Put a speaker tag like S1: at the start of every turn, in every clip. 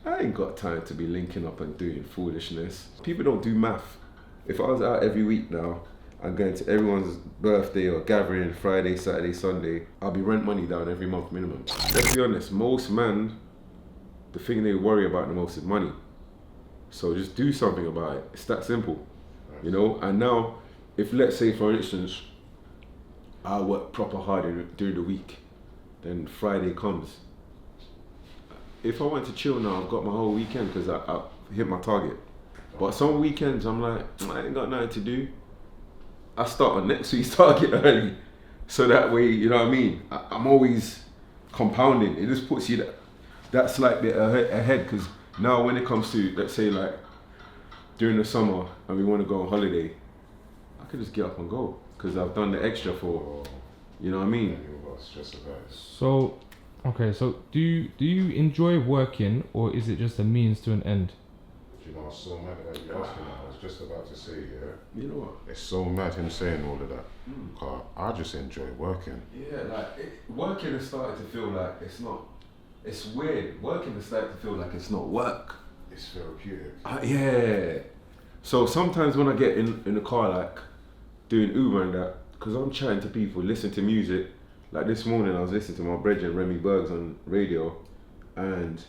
S1: I ain't got time to be linking up and doing foolishness. People don't do math. If I was out every week now, I'm going to everyone's birthday or gathering Friday, Saturday, Sunday, I'll be rent money down every month minimum. Let's be honest, most men, the thing they worry about the most is money. So just do something about it. It's that simple, you know? And now, if let's say for instance, I work proper hard during the week, then Friday comes. If I want to chill now, I've got my whole weekend because I hit my target. But some weekends I'm like, I ain't got nothing to do. I start on next week's target early. So that way, you know what I mean? I'm always compounding. It just puts you that slight bit ahead, because now when it comes to, let's say like, during the summer and we want to go on holiday, I could just get up and go because I've done the extra for, you know what I mean?
S2: So, okay, so do you enjoy working, or is it just a means to an end?
S3: You know, it's so mad that you asking that. I was just about to say, yeah.
S1: You know what?
S3: It's so mad him saying all of that. I just enjoy working.
S1: Yeah, like working has started to feel like it's not. It's weird. Working has started to feel like it's not work.
S3: It's therapeutic.
S1: Yeah. So sometimes when I get in the car, like doing Uber and that, because I'm chatting to people, listening to music. Like this morning, I was listening to my brethren Remy Bergs on radio, and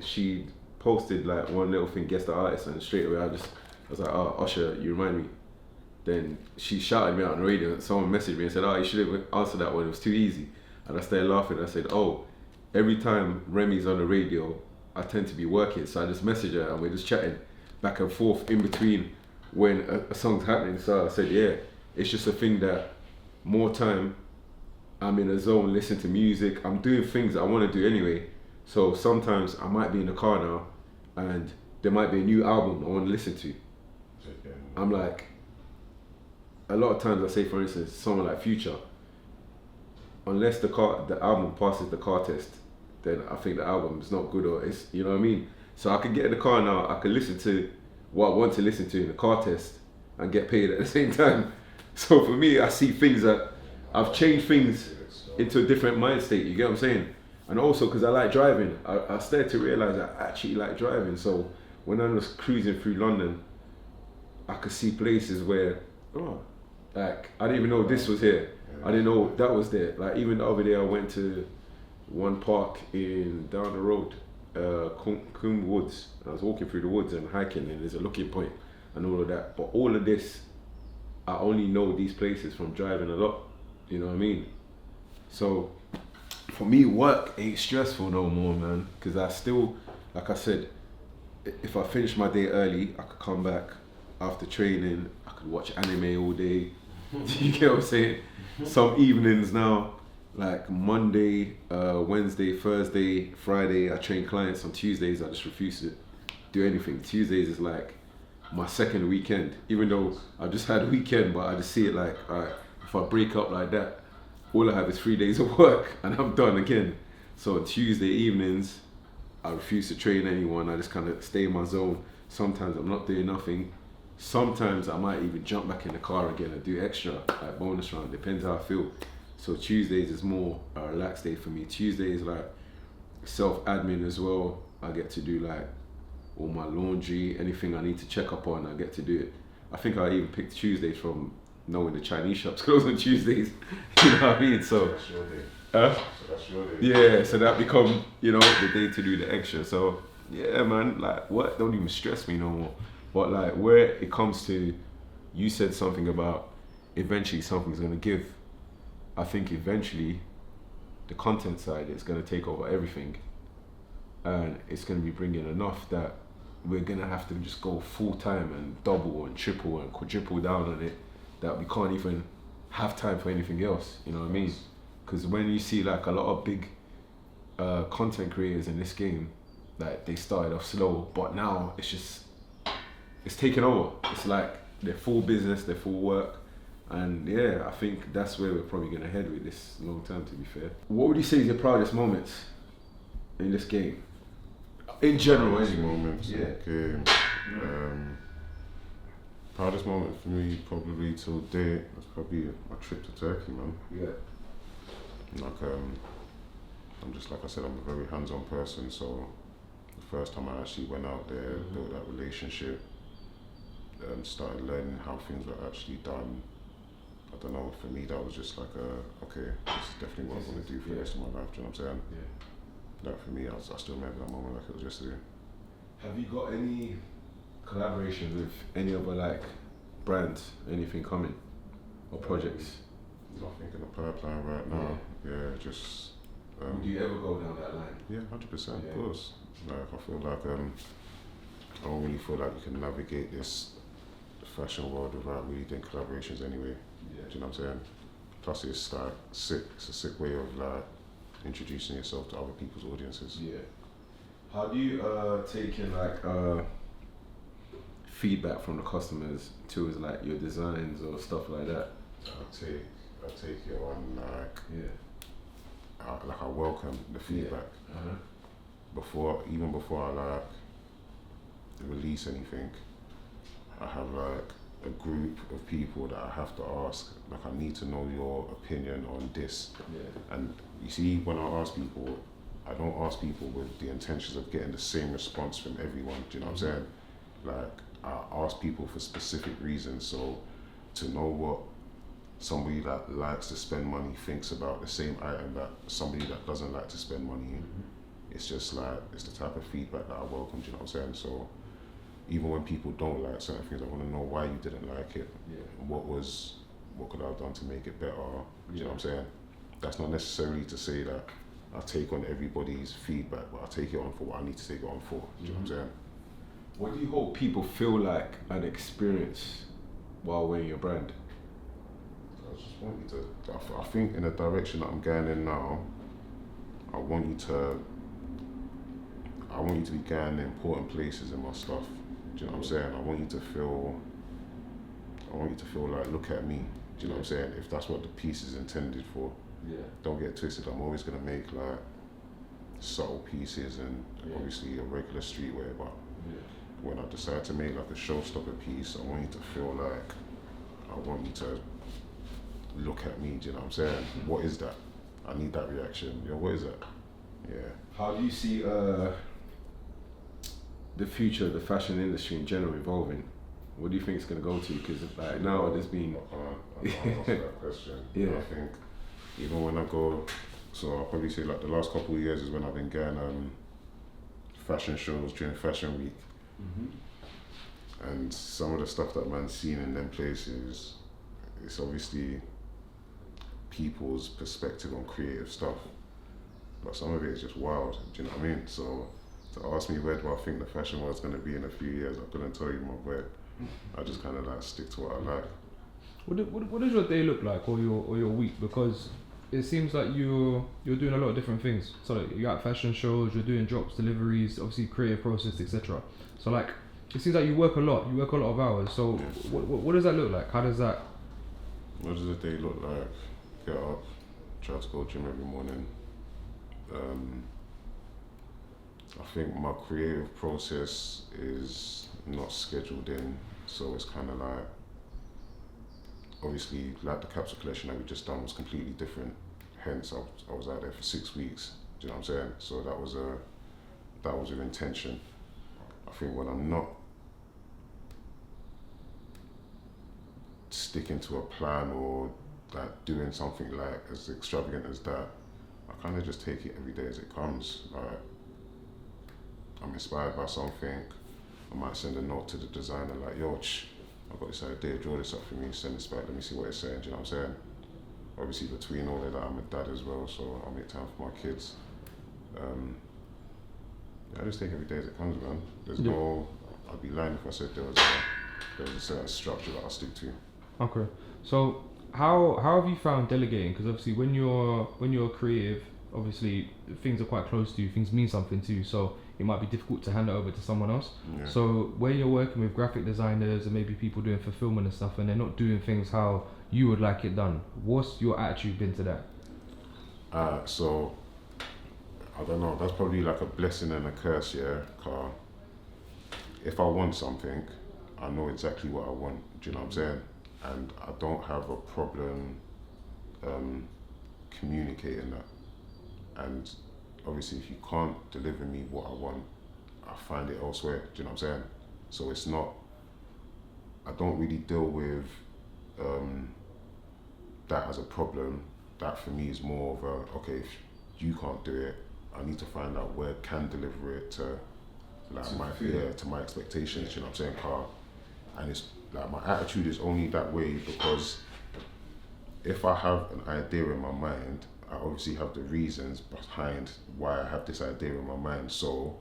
S1: she posted like one little thing, guess the artist, and straight away I was like, oh, Usher, you remind me. Then she shouted me out on the radio, and someone messaged me and said, oh, you should have answered that one, it was too easy. And I started laughing. I said, oh, every time Remy's on the radio, I tend to be working, so I just message her and we're just chatting back and forth in between when a song's happening. So I said, yeah, it's just a thing that more time I'm in a zone, listening to music, I'm doing things that I want to do anyway. So sometimes I might be in the car now and there might be a new album I want to listen to. I'm like, a lot of times I say, for instance, someone like Future, unless the album passes the car test, then I think the album is not good, or it's, you know what I mean? So I could get in the car now, I could listen to what I want to listen to in the car test and get paid at the same time. So for me, I see things that I've changed things into a different mind state, you get what I'm saying? And also because I like driving, I started to realize I actually like driving. So when I was cruising through London, I could see places where, oh, like I didn't even know this was here. I didn't know that was there. Like even the other day I went to one park down the road, Coombe Woods. I was walking through the woods and hiking, and there's a looking point and all of that. But all of this, I only know these places from driving a lot. You know what I mean? So for me, work ain't stressful no more, man. Because I still, like I said, if I finish my day early, I could come back after training. I could watch anime all day. You get what I'm saying? Some evenings now, like Monday, Wednesday, Thursday, Friday, I train clients. On Tuesdays, I just refuse to do anything. Tuesdays is like my second weekend, even though I just had a weekend, but I just see it like, all right, if I break up like that, all I have is 3 days of work and I'm done again. So Tuesday evenings, I refuse to train anyone. I just kind of stay in my zone. Sometimes I'm not doing nothing. Sometimes I might even jump back in the car again and do extra, like bonus round, depends how I feel. So Tuesdays is more a relaxed day for me. Tuesday is like self-admin as well. I get to do like all my laundry, anything I need to check up on, I get to do it. I think I even picked Tuesdays from knowing the Chinese shops close on Tuesdays. You know what I mean? So
S3: that's your day.
S1: So
S3: that's your day.
S1: Yeah, so that become, you know, the day to do the extra. So yeah, man, like work don't even stress me no more. But like where it comes to, you said something about eventually something's gonna give. I think eventually the content side is gonna take over everything, and it's gonna be bringing enough that we're gonna have to just go full time and double and triple and quadruple down on it, that we can't even have time for anything else. You know what I mean? Because when you see like a lot of big content creators in this game, like they started off slow, but now it's taken over. It's like they're full business, they're full work. And yeah, I think that's where we're probably gonna head with this long term, to be fair. What would you say is your proudest moments in this game? In general,
S3: Proudest
S1: anyway.
S3: moments in the game. Proudest moment for me probably till date was probably my trip to Turkey, man.
S1: Yeah.
S3: Like I'm just, like I said, I'm a very hands-on person, so first time I actually went out there, built that relationship, started learning how things were actually done. I don't know, for me that was just like okay, this is definitely what I want to do for the rest of my life, do you know what I'm saying?
S1: Yeah.
S3: Like for me, I still remember that moment like it was yesterday.
S1: Have you got any collaborations with any other like brands, anything coming, or projects?
S3: Nothing in the pipeline right now. Yeah, just.
S1: Would you ever go down that line?
S3: Yeah, 100%, of course. Like I feel like I don't really feel like you can navigate this fashion world without really doing collaborations anyway.
S1: Yeah.
S3: Do you know what I'm saying? Plus it's like sick. It's a sick way of like introducing yourself to other people's audiences.
S1: Yeah. How do you take in like feedback from the customers towards like your designs or stuff like that?
S3: I take it on like I welcome the feedback even before I like release anything. I have like a group of people that I have to ask. Like I need to know your opinion on this. Yeah. And you see, when I ask people, I don't ask people with the intentions of getting the same response from everyone. Do you know what I'm saying? Like I ask people for specific reasons. So to know what somebody that likes to spend money thinks about the same item that somebody that doesn't like to spend money in. It's just like, it's the type of feedback that I welcome, do you know what I'm saying? So even when people don't like certain things, I want to know why you didn't like it. Yeah. What could I have done to make it better? Do you know what I'm saying? That's not necessarily to say that I take on everybody's feedback, but I take it on for what I need to take it on for, do you know what I'm saying?
S1: What do you hope people feel like and experience while wearing your brand?
S3: I just want you to, I think in the direction that I'm going in now, I want you to be going in important places in my stuff. Do you know what I'm saying? I want you to feel like, look at me. Do you know what I'm saying? If that's what the piece is intended for. Yeah. Don't get twisted. I'm always gonna make like subtle pieces and obviously a regular streetwear, but when I decide to make like a showstopper piece, I want you to feel like, I want you to look at me, do you know what I'm saying? What is that? I need that reaction. Yo, what is that? Yeah. How
S1: do you see the future of the fashion industry in general evolving? What do you think it's going to go to? Because like now there's been...
S3: I can't answer that question. Yeah. I think even when I go, so I'll probably say like the last couple of years is when I've been going fashion shows during Fashion Week. And some of the stuff that man's seen in them places, it's obviously people's perspective on creative stuff, but some of it is just wild, do you know what I mean? So to ask me where do I think the fashion world's going to be in a few years, I couldn't tell you my where. I just kind of like stick to what I like.
S2: What does your day look like, or your week? Because it seems like you're doing a lot of different things. So like, you're at fashion shows, you're doing drops, deliveries, obviously creative process, etc. So like it seems like you work a lot. You work a lot of hours. So what does that look like? How does that?
S3: What does the day look like? Get up, try to go gym every morning. I think my creative process is not scheduled in, so it's kind of like, obviously like the capsule collection that we just done was completely different, hence I was out there for 6 weeks, do you know what I'm saying? So that was an intention. I think when I'm not sticking to a plan or like doing something like as extravagant as that, I kind of just take it every day as it comes. Like I'm inspired by something, I might send a note to the designer like, yo, I've got this idea, draw this up for me, send this back, let me see what it's saying, do you know what I'm saying? Obviously between all of that, I'm a dad as well, so I make time for my kids. I just take every day as it comes, man. There's no, I'd be lying if I said there was a certain structure that I stick to.
S2: Okay, so how have you found delegating? Because obviously when you're creative, obviously things are quite close to you, things mean something to you, so it might be difficult to hand it over to someone else. Yeah. So when you're working with graphic designers and maybe people doing fulfillment and stuff, and they're not doing things how you would like it done, what's your attitude been to that?
S3: So I don't know, that's probably like a blessing and a curse, yeah, 'cause if I want something, I know exactly what I want, do you know what I'm saying? And I don't have a problem communicating that. And obviously if you can't deliver me what I want, I find it elsewhere. Do you know what I'm saying? So it's not. I don't really deal with that as a problem. That for me is more of a, okay, if you can't do it, I need to find out where can deliver it to to my expectations. You know what I'm saying, Carl? And it's like my attitude is only that way because if I have an idea in my mind, I obviously have the reasons behind why I have this idea in my mind. So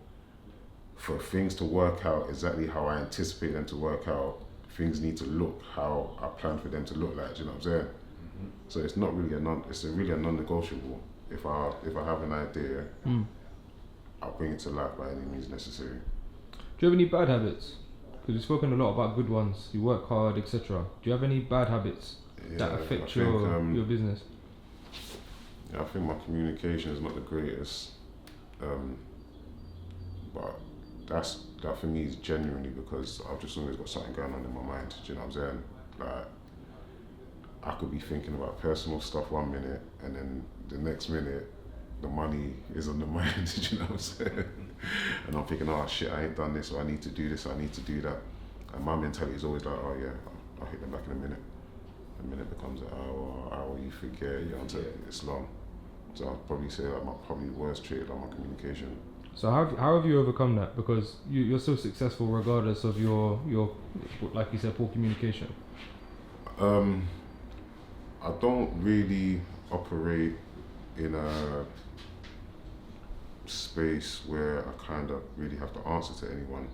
S3: for things to work out exactly how I anticipate them to work out, things need to look how I plan for them to look like. Do you know what I'm saying? Mm-hmm. So it's not really really a non-negotiable. If I have an idea, I'll bring it to life by any means necessary.
S2: Do you have any bad habits? Because you've spoken a lot about good ones. You work hard, etc. Do you have any bad habits that affect your business?
S3: Yeah, I think my communication is not the greatest, but that for me is genuinely because I've just always got something going on in my mind. Do you know what I'm saying? Like, I could be thinking about personal stuff 1 minute, and then the next minute, the money is on the mind. Do you know what I'm saying? And I'm thinking, oh shit, I ain't done this, or I need to do this, or I need to do that. And my mentality is always like, oh yeah, I'll hit them back in a minute. A minute becomes an hour, you forget, it's long. So I'd probably say that my probably worst trait on my communication.
S2: So how have you overcome that? Because you're so successful regardless of your like you said, poor communication.
S3: I don't really operate in a space where I kind of really have to answer to anyone.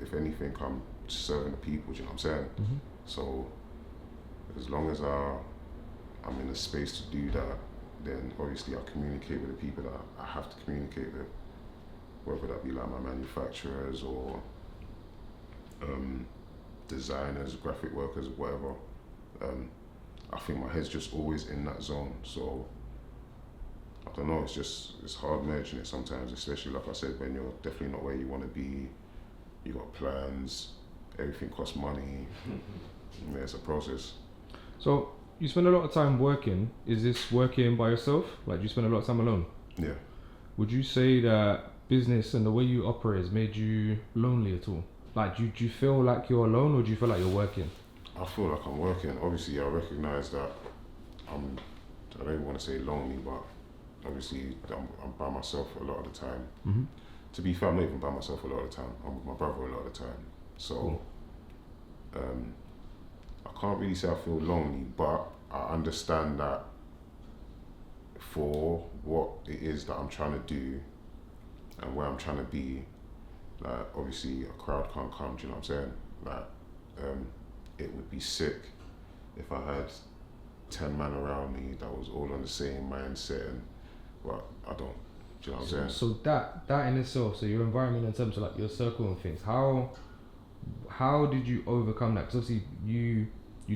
S3: If anything, I'm serving the people, do you know what I'm saying? Mm-hmm. So as long as I'm in a space to do that, then obviously I communicate with the people that I have to communicate with, whether that be like my manufacturers or designers, graphic workers, whatever. I think my head's just always in that zone. So I don't know, it's hard managing it sometimes, especially like I said, when you're definitely not where you want to be, you got plans, everything costs money. Yeah, it's a process.
S2: So you spend a lot of time working. Is this working by yourself? Like, do you spend a lot of time alone?
S3: Yeah.
S2: Would you say that business and the way you operate has made you lonely at all? Like, do you feel like you're alone, or do you feel like you're working?
S3: I feel like I'm working. Obviously, I recognise that I don't even want to say lonely, but obviously I'm by myself a lot of the time. Mm-hmm. To be fair, I'm not even by myself a lot of the time. I'm with my brother a lot of the time. So, I can't really say I feel lonely, but I understand that for what it is that I'm trying to do and where I'm trying to be, like, obviously a crowd can't come, do you know what I'm saying? Like, it would be sick if I had 10 men around me that was all on the same mindset, but I don't. Do you know what I'm saying?
S2: So that in itself, so your environment in terms of like your circle and things, how did you overcome that? Because obviously you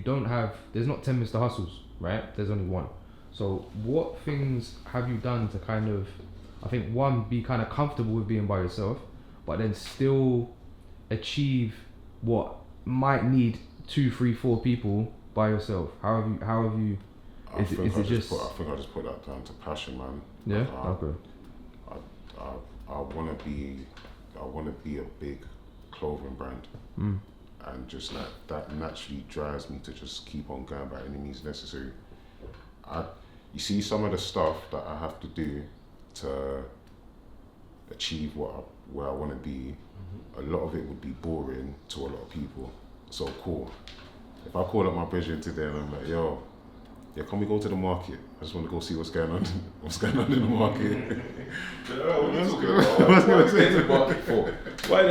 S2: don't have, there's not 10 Mr. Hustles, right? There's only one. So what things have you done to kind of, I think, one, be kind of comfortable with being by yourself, but then still achieve what might need 2, 3, 4 people by yourself? How have you?
S3: I think I just put that down to passion, man.
S2: Yeah. Okay.
S3: I want to be a big clothing brand, and just like that naturally drives me to just keep on going by any means necessary. You see, some of the stuff that I have to do to achieve where I want to be, a lot of it would be boring to a lot of people. So cool. If I call up my brethren today and I'm like, yo, yeah, can we go to the market? I just want to go see what's going on in the market.
S1: What are you talking about? What are you going to the market for? Why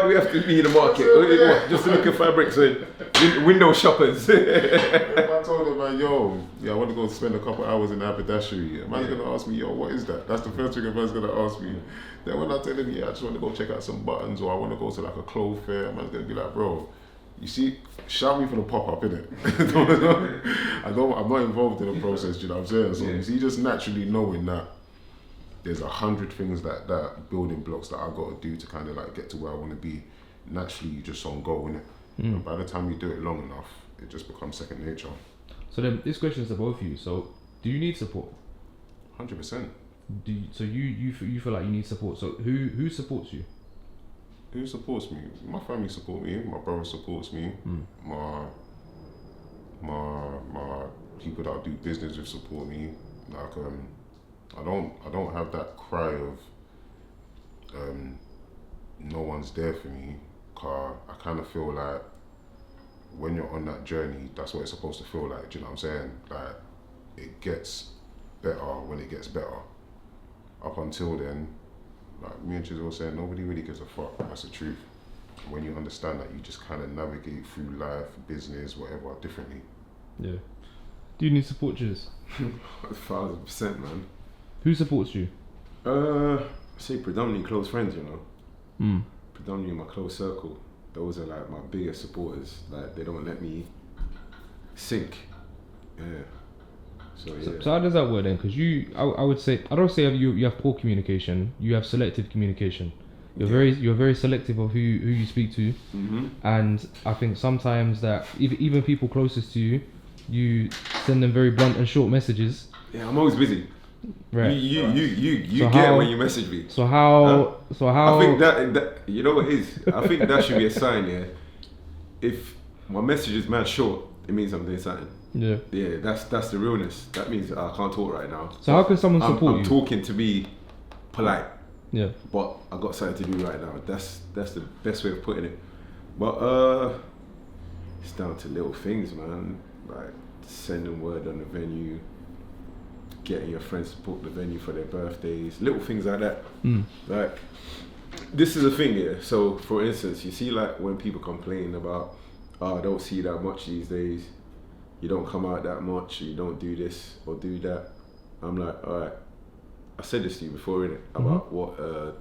S1: do we have to be in the market? What, just to look at fabrics and window shoppers?
S3: If I told them, like, yo, yeah, I want to go spend a couple hours in haberdashery, a man's going to ask me, yo, what is that? That's the first thing a man's going to ask me. Then when I tell him, yeah, I just want to go check out some buttons, or I want to go to like a clothes fair, a man's going to be like, bro, you see, shout me for the pop-up, innit? I'm not involved in the process, do you know what I'm saying? So you see, just naturally knowing that there's 100 things that building blocks that I've got to do to kind of like get to where I want to be. Naturally, you just on go, innit? And by the time you do it long enough, it just becomes second nature.
S2: So then, this question is to both of you. So, do you need support?
S3: 100%.
S2: So you feel like you need support. So who supports you?
S3: Who supports me? My family support me. My brother supports me. My people that I do business with support me. Like I don't have that cry of no one's there for me. Cause I kind of feel like when you're on that journey, that's what it's supposed to feel like. Do you know what I'm saying? Like it gets better when it gets better. Up until then, like me and Chiz were saying, nobody really gives a fuck. That's the truth. When you understand that, you just kind of navigate through life, business, whatever, differently.
S2: Yeah. Do you need support, Chiz?
S1: 1,000%, man.
S2: Who supports you?
S1: I say predominantly close friends, you know.
S2: Mm.
S1: Predominantly my close circle. Those are like my biggest supporters. Like they don't let me sink. Yeah. So yeah.
S2: So how does that work then? Because I would say, I don't say you have poor communication. You have selective communication. You're very selective of who you speak to.
S1: Mm-hmm.
S2: And I think sometimes that even people closest to you, you send them very blunt and short messages.
S1: Yeah, I'm always busy.
S2: Right.
S1: You
S2: So
S1: get
S2: how-
S1: it when you message me.
S2: So how?
S1: I think that you know what it is. I think that should be a sign. Yeah. If my message is mad short, it means I'm doing something.
S2: Yeah.
S1: Yeah, that's the realness. That means I can't talk right now.
S2: So how can someone support
S1: I'm
S2: you?
S1: talking to be polite,
S2: Yeah.
S1: but I got something to do right now. That's the best way of putting it. But it's down to little things, man. Like sending word on the venue, getting your friends to book the venue for their birthdays, little things like that. Like this is the thing here. So for instance, you see like when people complain about, I don't see that much these days. You don't come out that much, you don't do this or do that. I'm like, alright, I said this to you before, innit? About what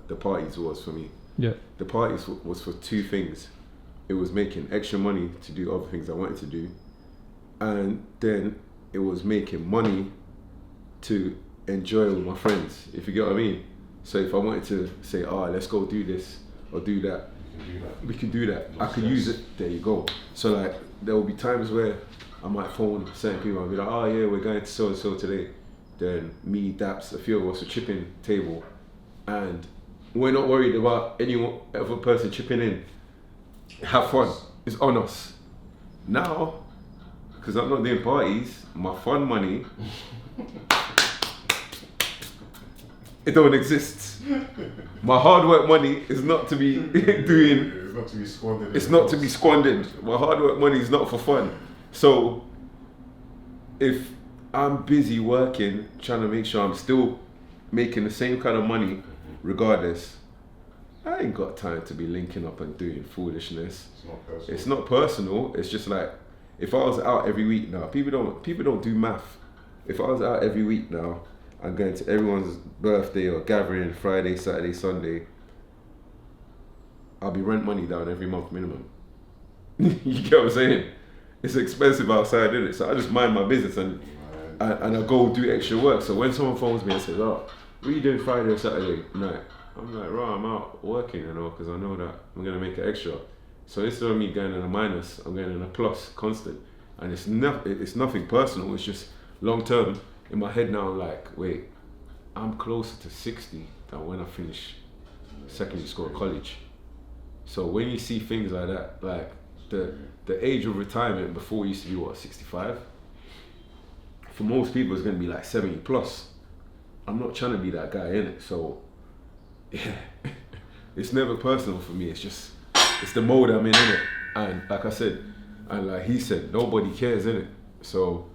S1: the parties was for me.
S2: Yeah.
S1: The parties was for two things. It was making extra money to do other things I wanted to do, and then it was making money to enjoy with my friends, if you get what I mean. So if I wanted to say, let's go do this or do that, we can do that. I could use it, there you go. So like, there will be times where I might phone certain people and be like, oh yeah, we're going to so and so today. Then me, Daps, a few of us are chipping table, and we're not worried about any other person chipping in. Have fun. It's on us. Now, because I'm not doing parties, my fun money, it don't exist. My hard work money is not to be doing.
S3: It's not to be squandered.
S1: It's not to be squandered. My hard work money is not for fun. So, if I'm busy working, trying to make sure I'm still making the same kind of money, regardless, I ain't got time to be linking up and doing foolishness.
S3: It's not personal.
S1: It's not personal. It's just like, if I was out every week now, people don't do math. If I was out every week now, I'm going to everyone's birthday or gathering Friday, Saturday, Sunday, I'll be rent money down every month minimum. You get what I'm saying? It's expensive outside, isn't it? So I just mind my business and I go do extra work. So when someone phones me and says, what are you doing Friday or Saturday night? I'm like, I'm out working, you know, because I know that I'm going to make it extra. So instead of me going in a minus, I'm going in a plus, constant. And it's nothing personal, it's just long term. In my head now, I'm like, wait, I'm closer to 60 than when I finish secondary school or college. So when you see things like that, like the age of retirement before used to be what, 65? For most people, it's going to be like 70 plus. I'm not trying to be that guy, innit? So, yeah, it's never personal for me. It's the mode I'm in, innit? And like I said, and like he said, nobody cares, innit? So,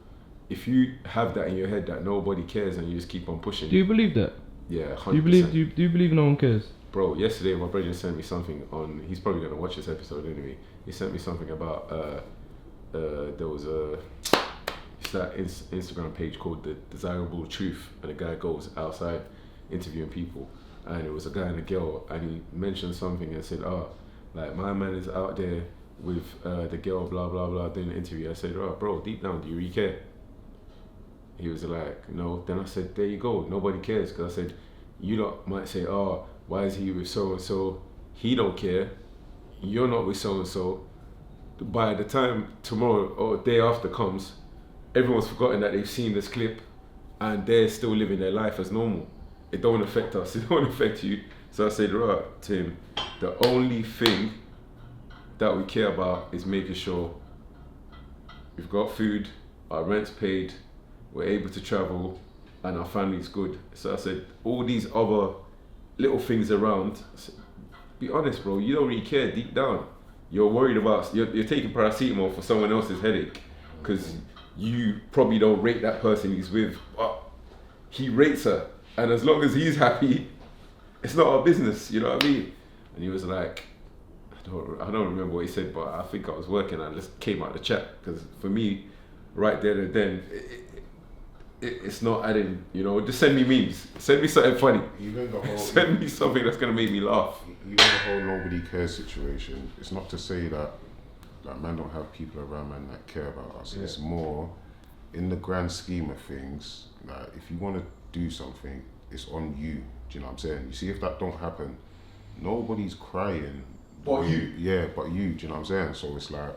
S1: if you have that in your head that nobody cares and you just keep on pushing.
S2: Do you believe that?
S1: Yeah, 100%.
S2: Do you believe no one cares?
S1: Bro, yesterday my brother sent me something on, he's probably going to watch this episode anyway. He sent me something about, there was it's that Instagram page called The Desirable Truth, and a guy goes outside interviewing people, and it was a guy and a girl, and he mentioned something and said, like my man is out there with the girl, blah, blah, blah, doing an interview. I said, bro, deep down, do you really care? He was like, no. Then I said, there you go, nobody cares. Because I said, you lot might say, why is he with so-and-so? He don't care. You're not with so-and-so. By the time tomorrow or day after comes, everyone's forgotten that they've seen this clip and they're still living their life as normal. it don't affect us, it don't affect you. So I said, right, Tim, the only thing that we care about is making sure we've got food, our rent's paid, we're able to travel, and our family's good. So I said, all these other little things around, I said, be honest, bro, you don't really care deep down. You're worried about, you're taking paracetamol for someone else's headache because you probably don't rate that person he's with, but he rates her. And as long as he's happy, it's not our business, you know what I mean? And he was like, I don't remember what he said, but I think I was working and I just came out of the chat. Because for me, right there and then, it's not adding, you know, just send me memes. Send me something funny.
S3: Even the whole,
S1: send me something that's going to make me laugh.
S3: Even the whole nobody cares situation, it's not to say that man don't have people around man that care about us. Yeah. It's more, in the grand scheme of things, that if you want to do something, it's on you. Do you know what I'm saying? You see, if that don't happen, nobody's crying.
S1: But you.
S3: Yeah, but you. Do you know what I'm saying? So it's like,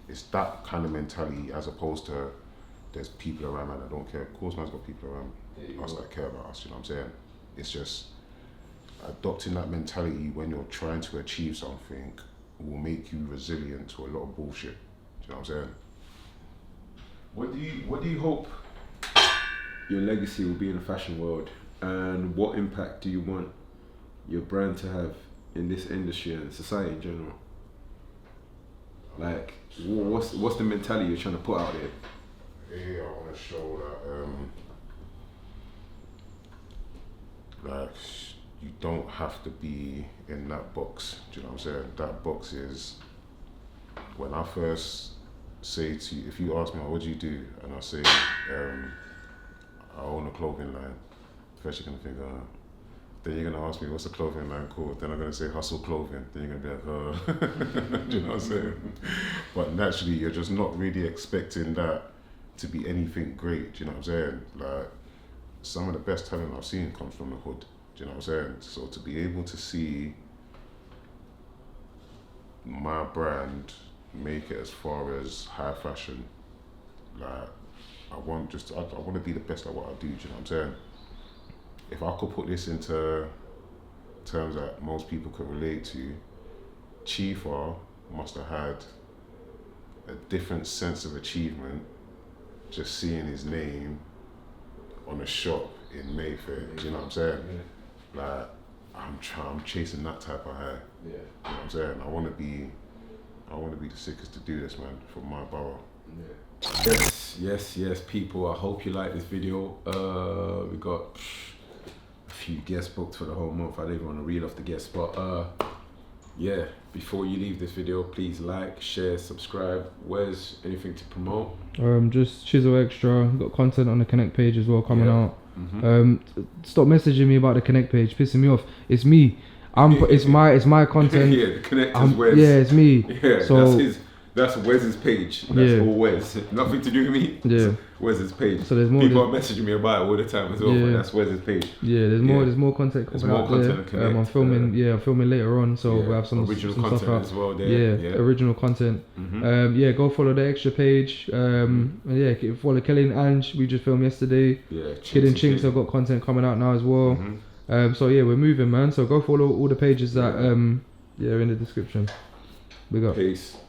S3: it's that kind of mentality as opposed to there's people around man that don't care. Of course, man's got people around us that care about us. You know what I'm saying? It's just adopting that mentality when you're trying to achieve something will make you resilient to a lot of bullshit. Do you know what I'm saying?
S1: What do you hope your legacy will be in the fashion world, and what impact do you want your brand to have in this industry and society in general? Like, what's the mentality you're trying to put out there?
S3: Yeah, I want to show that like you don't have to be in that box. Do you know what I'm saying? That box is, when I first say to you, if you ask me, what do you do? And I say, I own a clothing line. First you're gonna think, then you're gonna ask me, what's the clothing line called? Then I'm gonna say Hustle Clothing. Then you're gonna be like, do you know what I'm saying? But naturally, you're just not really expecting that to be anything great. Do you know what I'm saying? Like, some of the best talent I've seen comes from the hood. Do you know what I'm saying? So to be able to see my brand make it as far as high fashion, like, I want to be the best at what I do. Do you know what I'm saying? If I could put this into terms that most people could relate to, Chifa must have had a different sense of achievement just seeing his name on a shop in Mayfair. Do you know what I'm saying? Yeah. Like, I'm chasing that type of high. Yeah. You know what I'm saying? I want to be the sickest to do this, man, for my borough.
S1: Yeah. Yes, people. I hope you like this video. We got a few guests booked for the whole month. I don't even want to read off the guests, but yeah. Before you leave this video, please like, share, subscribe. Where's anything to promote?
S2: Just Chisel Extra. Got content on the Connect page as well coming out. Mm-hmm. Stop messaging me about the Connect page, pissing me off. It's me. It's my content.
S1: Yeah, the Connect is Wes.
S2: Yeah, it's me.
S1: Yeah, so that's Wes's page. That's all Wes. Nothing to do with me.
S2: Yeah.
S1: Wes's page.
S2: So there's more.
S1: People are messaging me about it all the time as well, but that's Wes's page.
S2: Yeah, there's more content coming out there. I'm filming later on, so we'll have some
S1: original
S2: some
S1: content
S2: stuff out
S1: as well there.
S2: Yeah, original content. Mm-hmm. Go follow the Extra page. Follow Kelly and Ange. We just filmed yesterday. Yeah. Kid and Chinks have got content coming out now as well. Mm-hmm. We're moving, man. So go follow all the pages that are in the description. Big up.
S1: Peace.